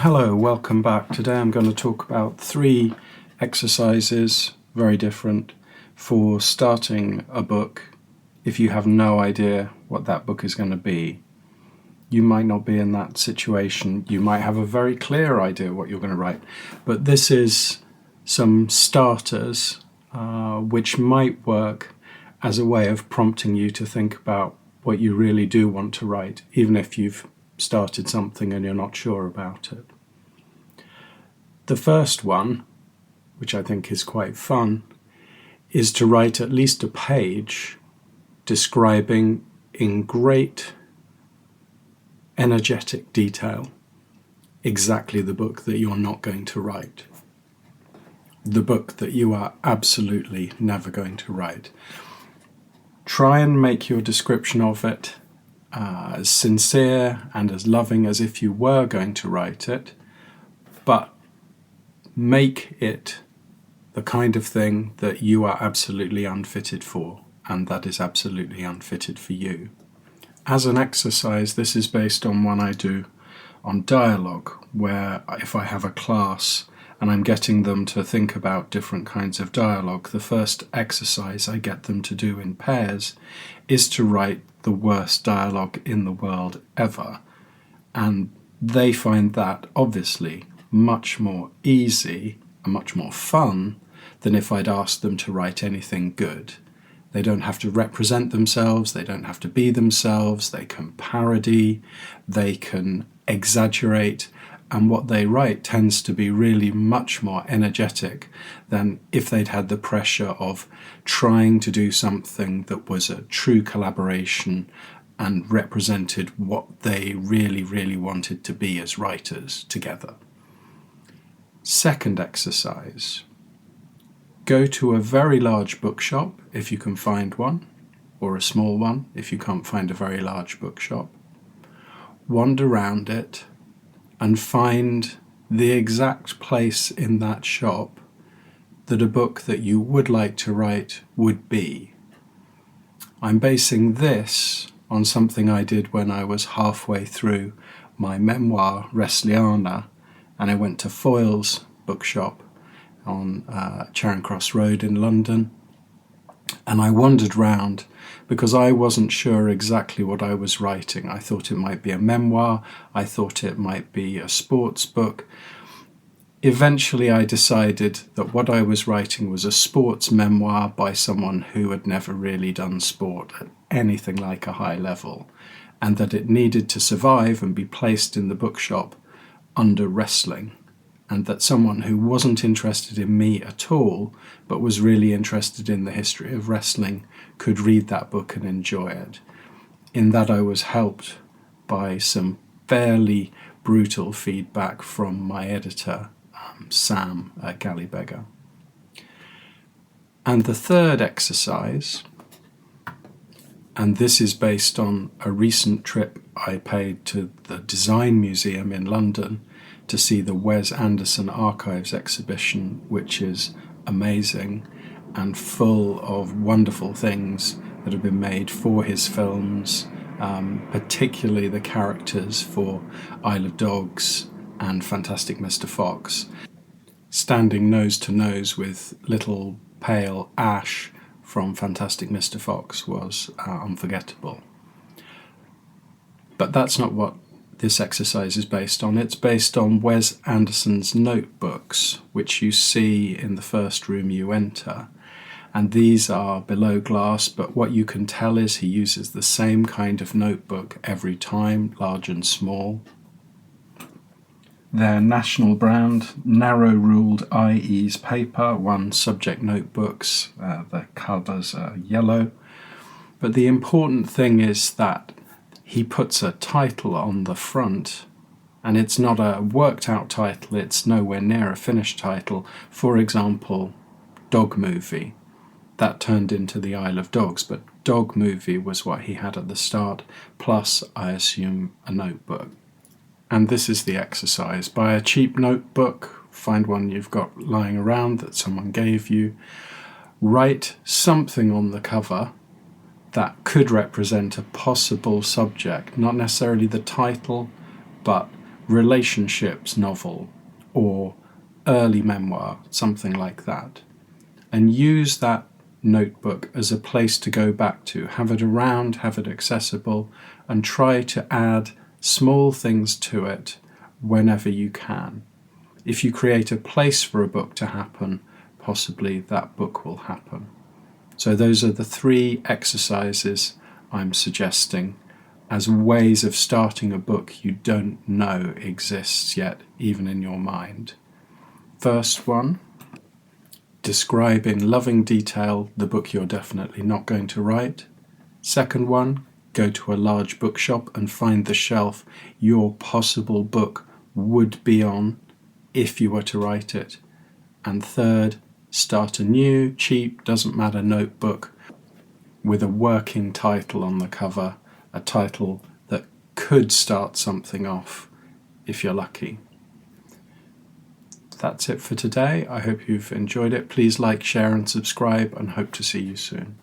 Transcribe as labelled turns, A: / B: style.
A: Hello, welcome back. Today I'm going to talk about 3 exercises, very different, for starting a book if you have no idea what that book is going to be. You might not be in that situation. You might have a very clear idea what you're going to write. But this is some starters which might work as a way of prompting you to think about what you really do want to write, even if you've started something and you're not sure about it. The first one, which I think is quite fun, is to write at least a page describing in great energetic detail exactly the book that you're not going to write. The book that you are absolutely never going to write. Try and make your description of it as sincere and as loving as if you were going to write it, but make it the kind of thing that you are absolutely unfitted for, and that is absolutely unfitted for you. As an exercise, this is based on one I do on dialogue, where if I have a class and I'm getting them to think about different kinds of dialogue, the first exercise I get them to do in pairs is to write the worst dialogue in the world ever. And they find that obviously much more easy and much more fun than if I'd asked them to write anything good. They don't have to represent themselves, they don't have to be themselves, they can parody, they can exaggerate, and what they write tends to be really much more energetic than if they'd had the pressure of trying to do something that was a true collaboration and represented what they really, really wanted to be as writers together. Second exercise. Go to a very large bookshop if you can find one, or a small one if you can't find a very large bookshop. Wander around it and find the exact place in that shop that a book that you would like to write would be. I'm basing this on something I did when I was halfway through my memoir, Wrestliana, and I went to Foyles Bookshop on Charing Cross Road in London, and I wandered round because I wasn't sure exactly what I was writing. I thought it might be a memoir, I thought it might be a sports book. Eventually I decided that what I was writing was a sports memoir by someone who had never really done sport at anything like a high level, and that it needed to survive and be placed in the bookshop under wrestling, and that someone who wasn't interested in me at all but was really interested in the history of wrestling could read that book and enjoy it. In that I was helped by some fairly brutal feedback from my editor, Sam Gallibegger. And the third exercise, and this is based on a recent trip I paid to the Design Museum in London to see the Wes Anderson Archives exhibition, which is amazing and full of wonderful things that have been made for his films, particularly the characters for Isle of Dogs and Fantastic Mr. Fox. Standing nose to nose with little pale Ash from Fantastic Mr. Fox was unforgettable. But that's not what this exercise is based on. It's based on Wes Anderson's notebooks, which you see in the first room you enter. And these are below glass, but what you can tell is he uses the same kind of notebook every time, large and small. They're national brand, narrow-ruled IE's paper, one subject notebooks. The covers are yellow. But the important thing is that he puts a title on the front, and it's not a worked out title, it's nowhere near a finished title. For example, Dog Movie. That turned into the Isle of Dogs, but Dog Movie was what he had at the start, plus, I assume, a notebook. And this is the exercise. Buy a cheap notebook, find one you've got lying around that someone gave you, write something on the cover that could represent a possible subject, not necessarily the title, but relationships novel or early memoir, something like that, and use that notebook as a place to go back to. Have it around, have it accessible, and try to add small things to it whenever you can. If you create a place for a book to happen, possibly that book will happen. So those are the 3 exercises I'm suggesting as ways of starting a book you don't know exists yet, even in your mind. First one, describe in loving detail the book you're definitely not going to write. Second one, go to a large bookshop and find the shelf your possible book would be on if you were to write it. And third, start a new, cheap, doesn't matter notebook with a working title on the cover, a title that could start something off if you're lucky. That's it for today. I hope you've enjoyed it. Please like, share and subscribe, and hope to see you soon.